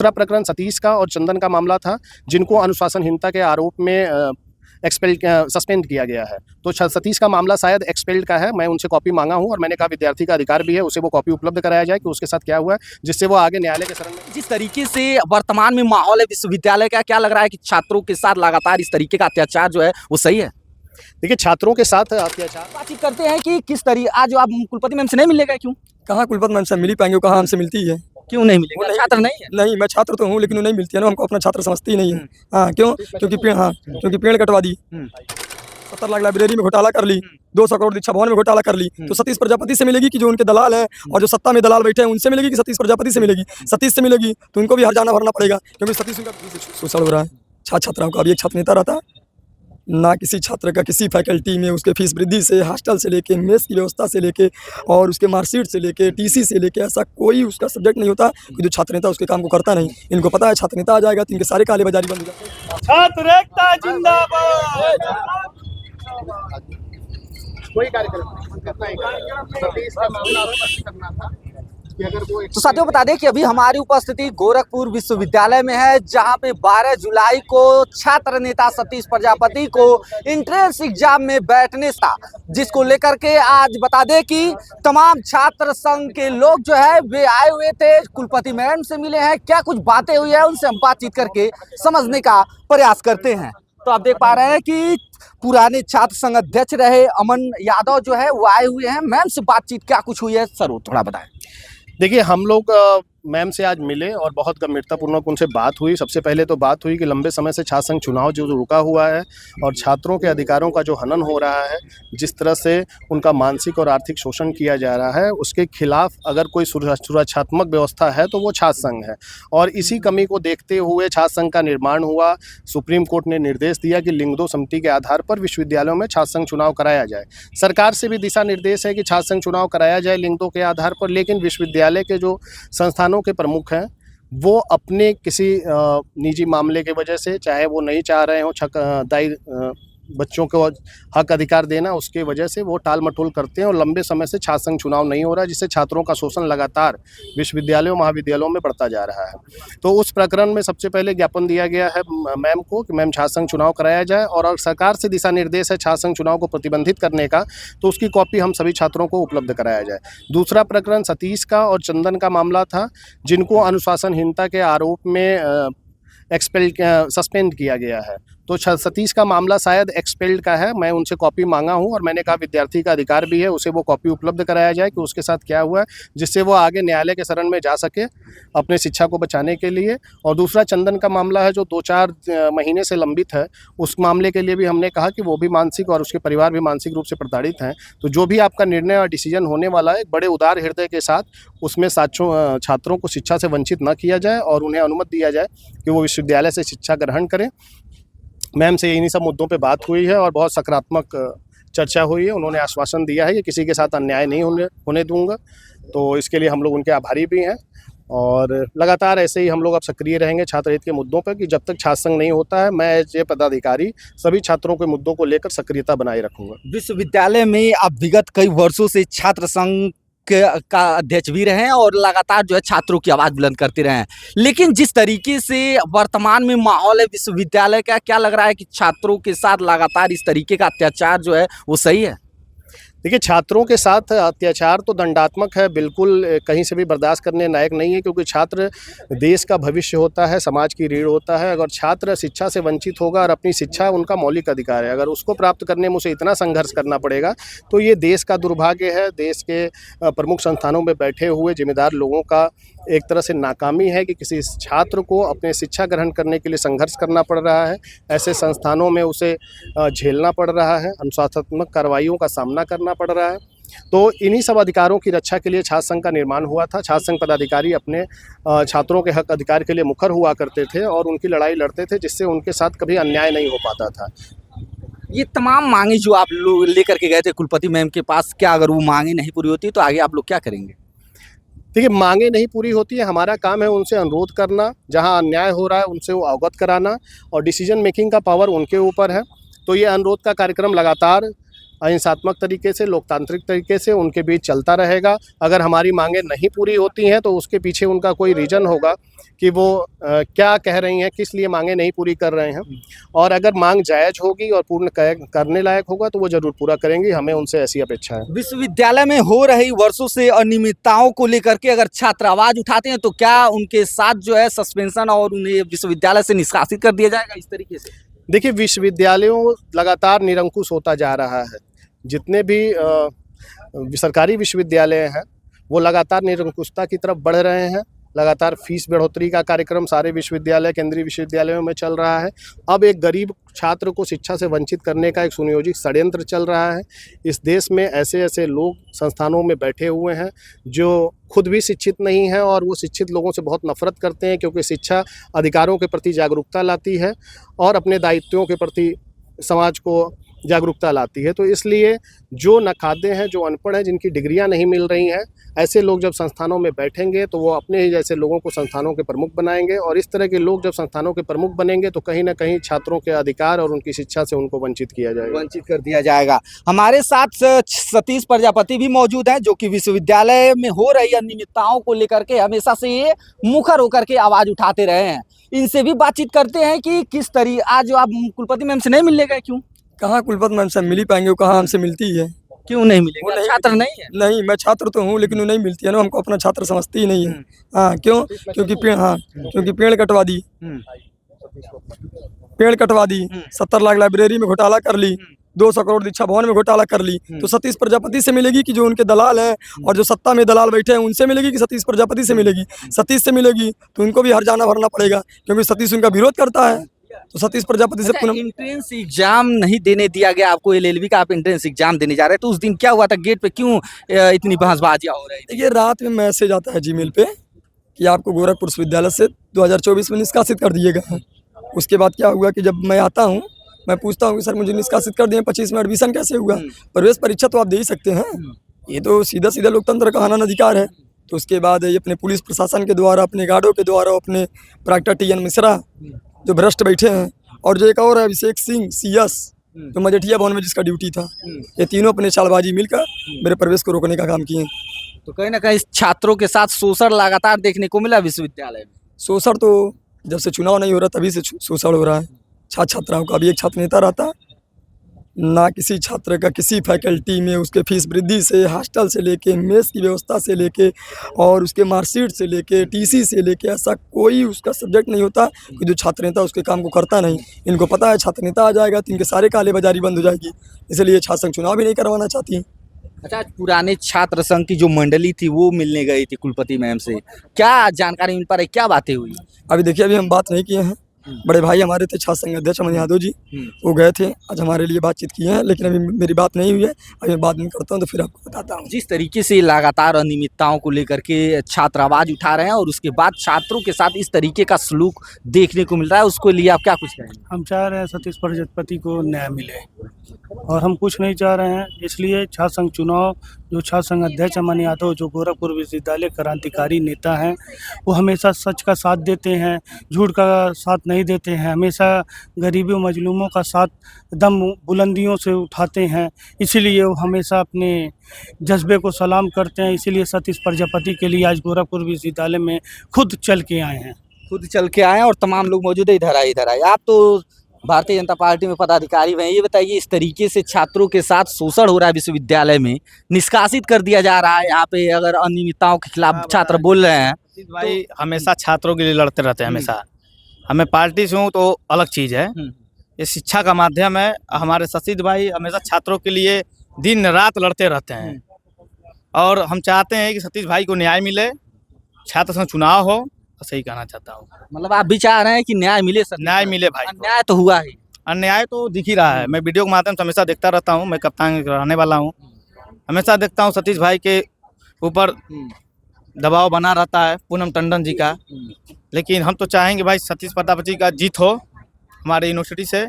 दूसरा प्रकरण सतीश का और चंदन का मामला था, जिनको अनुशासनहीनता के आरोप में सस्पेंड किया गया है। तो सतीश का मामला शायद एक्सपेल्ड का है। मैं उनसे कॉपी मांगा हूं और मैंने कहा विद्यार्थी का अधिकार भी है, उसे वो कॉपी उपलब्ध कराया जाए कि उसके साथ क्या हुआ है, जिससे वो आगे न्यायालय के शरण में। जिस तरीके से वर्तमान में माहौल है विश्वविद्यालय का, क्या लग रहा है कि छात्रों के साथ लगातार इस तरीके का अत्याचार जो है वो सही है? देखिए, छात्रों के साथ अत्याचार बातचीत करते हैं कि किस तरीके आज आप कुलपति मैम से नहीं मिलेगा, क्यों कहाँ कुलपति मैम से मिल ही पाएंगे, कहाँ हमसे मिलती है? क्यों नहीं मिलेगा? नहीं, छात्र नहीं है? नहीं, मैं छात्र तो हूँ लेकिन वो नहीं मिलती है ना, हमको अपना छात्र समझती ही नहीं है। हाँ, क्यों? क्योंकि पेड़ कटवा दी, 70 लाख लाइब्रेरी में घोटाला कर ली, 200 करोड़ दीक्षा भवन में घोटाला कर ली, तो सतीश प्रजापति से मिलेगी कि जो उनके दलाल हैं और जो सत्ता में दलाल बैठे हैं उनसे मिलेगी कि सतीश प्रजापति से मिलेगी? सतीश से मिलेगी तो उनको भी हर्जाना भरना पड़ेगा, क्योंकि सतीश उनका शोषण हो रहा है। छात्राओं का अभी एक छात्र नेता रहता है ना, किसी छात्र का किसी फैकल्टी में उसके फीस वृद्धि से, हॉस्टल से लेके, मेस की व्यवस्था से लेके और उसके मार्कशीट से लेके, टीसी से लेके, ऐसा कोई उसका सब्जेक्ट नहीं होता कि जो छात्र नेता उसके काम को करता नहीं। इनको पता है छात्र नेता आ जाएगा तो इनके सारे काले बाजारी बंद हो जाएंगे। छात्र एकता जिंदाबाद। कोई कार्यक्रम करना था कि अगर वो तो साथियों बता दें कि अभी हमारी उपस्थिति गोरखपुर विश्वविद्यालय में है, जहां पे 12 जुलाई को छात्र नेता सतीश प्रजापति को एंट्रेंस एग्जाम में बैठने था, जिसको लेकर के आज बता दें कि तमाम छात्र संघ के लोग जो है वे आए हुए थे, कुलपति मैडम से मिले हैं, क्या कुछ बातें हुई है उनसे हम बातचीत करके समझने का प्रयास करते हैं। तो आप देख पा रहे हैं कि पुराने छात्र संघ अध्यक्ष रहे अमन यादव जो है वो आए हुए हैं। मैम से बातचीत क्या कुछ हुई है सर, वो थोड़ा बताएं। देखिए, हम लोग मैम से आज मिले और बहुत गंभीरतापूर्वक उनसे बात हुई। सबसे पहले तो बात हुई कि लंबे समय से छात्र संघ चुनाव जो रुका हुआ है और छात्रों के अधिकारों का जो हनन हो रहा है, जिस तरह से उनका मानसिक और आर्थिक शोषण किया जा रहा है, उसके खिलाफ अगर कोई सुरक्षात्मक व्यवस्था है तो वो छात्र संघ है। और इसी कमी को देखते हुए छात्र संघ का निर्माण हुआ। सुप्रीम कोर्ट ने निर्देश दिया कि लिंग दो समिति के आधार पर विश्वविद्यालयों में छात्र संघ चुनाव कराया जाए। सरकार से भी दिशा निर्देश है कि छात्र संघ चुनाव कराया जाए लिंग दो के आधार पर, लेकिन विश्वविद्यालय के जो संस्थानों के प्रमुख हैं वो अपने किसी निजी मामले के वजह से, चाहे वो नहीं चाह रहे हो दाई बच्चों को हक अधिकार देना, उसके वजह से वो टाल मटोल करते हैं और लंबे समय से छात्र संघ चुनाव नहीं हो रहा है, जिससे छात्रों का शोषण लगातार विश्वविद्यालयों महाविद्यालयों में बढ़ता जा रहा है। तो उस प्रकरण में सबसे पहले ज्ञापन दिया गया है मैम को कि मैम छात्र संघ चुनाव कराया जाए, और अगर सरकार से दिशा निर्देश है छात्र संघ चुनाव को प्रतिबंधित करने का तो उसकी कॉपी हम सभी छात्रों को उपलब्ध कराया जाए। दूसरा प्रकरण सतीश का और चंदन का मामला था, जिनको अनुशासनहीनता के आरोप में सस्पेंड किया गया है। तो सतीश का मामला शायद एक्सपेल्ड का है। मैं उनसे कॉपी मांगा हूं और मैंने कहा विद्यार्थी का अधिकार भी है, उसे वो कॉपी उपलब्ध कराया जाए कि उसके साथ क्या हुआ है, जिससे वो आगे न्यायालय के शरण में जा सके अपने शिक्षा को बचाने के लिए। और दूसरा चंदन का मामला है जो 2-4 महीने से लंबित है, उस मामले के लिए भी हमने कहा कि वो भी मानसिक और उसके परिवार भी मानसिक रूप से प्रताड़ित हैं। तो जो भी आपका निर्णय और डिसीजन होने वाला है, बड़े उदार हृदय के साथ उसमें छात्रों को शिक्षा से वंचित न किया जाए और उन्हें अनुमति दिया जाए कि वो विश्वविद्यालय से शिक्षा ग्रहण करें। मैम से इन्हीं सब मुद्दों पे बात हुई है और बहुत सकारात्मक चर्चा हुई है। उन्होंने आश्वासन दिया है कि किसी के साथ अन्याय नहीं होने दूंगा, तो इसके लिए हम लोग उनके आभारी भी हैं। और लगातार ऐसे ही हम लोग अब सक्रिय रहेंगे छात्र हित के मुद्दों पर कि जब तक छात्र संघ नहीं होता है, मैं ये पदाधिकारी सभी छात्रों के मुद्दों को लेकर सक्रियता बनाए रखूंगा। विश्वविद्यालय में आप विगत कई वर्षों से छात्र संघ का अध्यक्ष भी रहे हैं और लगातार जो है छात्रों की आवाज बुलंद करते रहे हैं, लेकिन जिस तरीके से वर्तमान में माहौल है विश्वविद्यालय का, क्या लग रहा है कि छात्रों के साथ लगातार इस तरीके का अत्याचार जो है वो सही है? देखिए, छात्रों के साथ अत्याचार तो दंडात्मक है, बिल्कुल कहीं से भी बर्दाश्त करने लायक नहीं है, क्योंकि छात्र देश का भविष्य होता है, समाज की रीढ़ होता है। अगर छात्र शिक्षा से वंचित होगा और अपनी शिक्षा उनका मौलिक अधिकार है, अगर उसको प्राप्त करने में उसे इतना संघर्ष करना पड़ेगा तो ये देश का दुर्भाग्य है। देश के प्रमुख संस्थानों में बैठे हुए जिम्मेदार लोगों का एक तरह से नाकामी है कि किसी छात्र को अपने शिक्षा ग्रहण करने के लिए संघर्ष करना पड़ रहा है, ऐसे संस्थानों में उसे झेलना पड़ रहा है, अनुशासनात्मक कार्रवाइयों का सामना करना पड़ रहा है। तो इन्हीं सब अधिकारों की रक्षा के लिए छात्र संघ का निर्माण हुआ था। छात्र संघ पदाधिकारी अपने छात्रों के हक अधिकार के लिए मुखर हुआ करते थे और उनकी लड़ाई लड़ते थे, जिससे उनके साथ कभी अन्याय नहीं हो पाता था। ये तमाम मांगे जो आप लोग लेकर के गए थे कुलपति मैम के पास, क्या अगर वो मांगे नहीं पूरी होती तो आगे आप लोग क्या करेंगे? देखिए, मांगे नहीं पूरी होती है, हमारा काम है उनसे अनुरोध करना, जहां अन्याय हो रहा है उनसे वो अवगत कराना, और डिसीजन मेकिंग का पावर उनके ऊपर है। तो ये अनुरोध का कार्यक्रम लगातार अहिंसात्मक तरीके से, लोकतांत्रिक तरीके से उनके बीच चलता रहेगा। अगर हमारी मांगें नहीं पूरी होती हैं तो उसके पीछे उनका कोई रीज़न होगा कि वो क्या कह रही हैं, किस लिए मांगें नहीं पूरी कर रहे हैं। और अगर मांग जायज़ होगी और पूर्ण करने लायक होगा तो वो ज़रूर पूरा करेंगी, हमें उनसे ऐसी अपेक्षा है। विश्वविद्यालय में हो रही वर्षों से अनियमितताओं को लेकर के अगर छात्र आवाज उठाते हैं तो क्या उनके साथ जो है सस्पेंशन और उन्हें विश्वविद्यालय से निष्कासित कर दिया जाएगा इस तरीके से? देखिए, विश्वविद्यालयों लगातार निरंकुश होता जा रहा है। जितने भी सरकारी विश्वविद्यालय हैं वो लगातार निरंकुशता की तरफ बढ़ रहे हैं। लगातार फीस बढ़ोतरी का कार्यक्रम सारे विश्वविद्यालय, केंद्रीय विश्वविद्यालयों में चल रहा है। अब एक गरीब छात्र को शिक्षा से वंचित करने का एक सुनियोजित षड्यंत्र चल रहा है। इस देश में ऐसे ऐसे लोग संस्थानों में बैठे हुए हैं जो खुद भी शिक्षित नहीं हैं और वो शिक्षित लोगों से बहुत नफरत करते हैं, क्योंकि शिक्षा अधिकारों के प्रति जागरूकता लाती है और अपने दायित्वों के प्रति समाज को जागरूकता लाती है। तो इसलिए जो नखादे हैं, जो अनपढ़ हैं, जिनकी डिग्रियां नहीं मिल रही हैं, ऐसे लोग जब संस्थानों में बैठेंगे तो वो अपने ही जैसे लोगों को संस्थानों के प्रमुख बनाएंगे और इस तरह के लोग जब संस्थानों के प्रमुख बनेंगे तो कहीं ना कहीं छात्रों के अधिकार और उनकी शिक्षा से उनको वंचित किया जाएगा, वंचित कर दिया जाएगा। हमारे साथ सतीश प्रजापति भी मौजूद हैं जो कि विश्वविद्यालय में हो रही अनियमितताओं को लेकर के हमेशा से ये मुखर होकर के आवाज उठाते रहे हैं। इनसे भी बातचीत करते हैं कि किस तरीके आज आप कुलपति मैम से नहीं मिलने गए, क्यों? कहाँ कुलपति मैम से मिल ही पाएंगे, वो कहाँ हमसे मिलती है। क्यों नहीं मिलेंगे? छात्र नहीं है? नहीं, मैं छात्र तो हूँ लेकिन वो नहीं मिलती है ना, हमको अपना छात्र समझती ही नहीं है। हाँ, क्यों? क्योंकि पेड़ कटवा दी, पेड़ कटवा दी, 70 लाख लाइब्रेरी में घोटाला कर ली, 200 करोड़ दीक्षा भवन में घोटाला कर ली। तो सतीश प्रजापति से मिलेगी कि जो उनके दलाल हैं और जो सत्ता में दलाल बैठे हैं उनसे मिलेगी कि सतीश प्रजापति से मिलेगी? सतीश से मिलेगी तो उनको भी हर्जाना भरना पड़ेगा, क्योंकि सतीश उनका विरोध करता है। तो सतीश प्रजापति से पुनः एंट्रेंस एग्जाम नहीं देने दिया गया आपको, एलएलबी का आप एंट्रेंस एग्जाम देने जा रहे हैं, तो उस दिन क्या हुआ था गेट पे, क्यों इतनी बहसबाजियां हो रही थी? देखिए, रात में मैसेज आता है जीमेल पे कि आपको गोरखपुर विश्वविद्यालय से 2024 में निष्कासित कर दिए गए हैं। उसके बाद क्या हुआ कि जब मैं आता हूँ, मैं पूछता हूँ कि सर मुझे निष्कासित कर दिए, 25 में एडमिशन कैसे हुआ? प्रवेश परीक्षा तो आप दे ही सकते हैं, ये तो सीधा सीधा लोकतंत्र का हनन अधिकार है। तो उसके बाद ये अपने पुलिस प्रशासन के द्वारा, अपने गार्डों के द्वारा, अपने प्राक्टर TN मिश्रा जो भ्रष्ट बैठे हैं, और जो एक और है अभिषेक सिंह CS जो मजेठिया भवन में जिसका ड्यूटी था, ये तीनों अपने चालबाजी मिलकर मेरे प्रवेश को रोकने का काम किए। तो कहीं ना कहीं छात्रों के साथ शोषण लगातार देखने को मिला विश्वविद्यालय में। शोषण तो जब से चुनाव नहीं हो रहा तभी से शोषण हो रहा है छात्र छात्राओं का। अभी एक छात्र नेता रहता ना, किसी छात्र का किसी फैकल्टी में उसके फीस वृद्धि से, हॉस्टल से लेके, मेस की व्यवस्था से लेके और उसके मार्कशीट से लेके, TC से लेके, ऐसा कोई उसका सब्जेक्ट नहीं होता कि जो छात्र नेता उसके काम को करता नहीं। इनको पता है छात्र नेता आ जाएगा तो इनके सारे काले बाजारी बंद हो जाएगी, इसलिए छात्र संघ चुनाव भी नहीं करवाना चाहती। अच्छा, पुराने छात्र संघ की जो मंडली थी वो मिलने गई थी कुलपति मैम से, क्या जानकारी मिल पा रही, क्या बातें हुई? अभी देखिए, अभी हम बात नहीं किए हैं। बड़े भाई हमारे थे छात्र संघ अध्यक्ष अमन यादव जी, वो गए थे, आज हमारे लिए बातचीत की है, लेकिन अभी मेरी बात नहीं हुई है। अभी मैं बात नहीं करता हूँ तो फिर आपको बताता हूँ। जिस तरीके से लगातार अनियमितताओं को लेकर के छात्र आवाज उठा रहे हैं और उसके बाद छात्रों के साथ इस तरीके का सलूक देखने को मिल रहा है, उसको लिए आप क्या कुछ कहेंगे? हम चाह रहे हैं सतीश प्रजापति को न्याय मिले और हम कुछ नहीं चाह रहे हैं। इसलिए छात्र संघ चुनाव, जो छात्र संघ अध्यक्ष अमन यादव जो गोरखपुर विश्वविद्यालय क्रांतिकारी नेता हैं, वो हमेशा सच का साथ देते हैं, झूठ का साथ नहीं देते हैं, हमेशा गरीबों मजलूमों का साथ दम बुलंदियों से उठाते हैं। इसीलिए वो हमेशा अपने जज्बे को सलाम करते हैं। इसीलिए सतीश प्रजापति के लिए आज गोरखपुर विश्वविद्यालय में खुद चल के आए हैं। खुद चल के आए और तमाम लोग मौजूद है। इधर आए आप तो भारतीय जनता पार्टी में पदाधिकारी हैं, ये बताइए इस तरीके से छात्रों के साथ शोषण हो रहा है विश्वविद्यालय में, निष्कासित कर दिया जा रहा है, यहाँ पे अगर अनियमितताओं के खिलाफ छात्र बोल रहे हैं। भाई हमेशा छात्रों के लिए लड़ते रहते हैं, हमेशा। हमें पार्टी से हूँ तो अलग चीज़ है, ये शिक्षा का माध्यम है। हमारे सतीश भाई हमेशा छात्रों के लिए दिन रात लड़ते रहते हैं और हम चाहते हैं कि सतीश भाई को न्याय मिले, छात्र संघ चुनाव हो, सही कहना चाहता हूँ। मतलब आप भी चाह रहे हैं कि न्याय मिले सर? न्याय मिले भाई। अन्याय तो हुआ ही, अन्याय तो दिख ही रहा है। मैं वीडियो के माध्यम से हमेशा देखता रहता हूँ, मैं कप्तान रहने वाला हूँ, हमेशा देखता हूँ सतीश भाई के ऊपर दबाव बना रहता है पूनम टंडन जी का। लेकिन हम तो चाहेंगे भाई सतीश प्रजापति का जीत हो हमारे यूनिवर्सिटी से,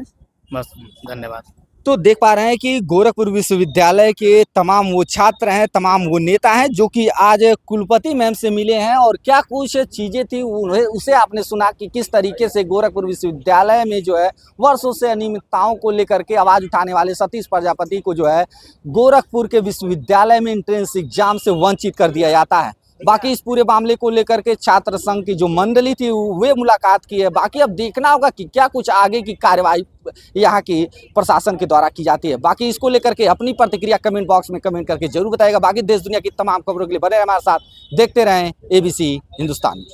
बस। धन्यवाद। तो देख पा रहे हैं कि गोरखपुर विश्वविद्यालय के तमाम वो छात्र हैं, तमाम वो नेता हैं जो कि आज कुलपति मैम से मिले हैं और क्या कुछ चीज़ें थी उसे आपने सुना कि किस तरीके से गोरखपुर विश्वविद्यालय में जो है वर्षों से अनियमितताओं को लेकर के आवाज़ उठाने वाले सतीश प्रजापति को जो है गोरखपुर के विश्वविद्यालय में एंट्रेंस एग्जाम से वंचित कर दिया जाता है। बाकी इस पूरे मामले को लेकर के छात्र संघ की जो मंडली थी वे मुलाकात की है। बाकी अब देखना होगा कि क्या कुछ आगे की कार्रवाई यहाँ की प्रशासन के द्वारा की जाती है। बाकी इसको लेकर के अपनी प्रतिक्रिया कमेंट बॉक्स में कमेंट करके जरूर बताएगा। बाकी देश दुनिया की तमाम खबरों के लिए बने रहें हमारे साथ, देखते रहें ABC हिंदुस्तान।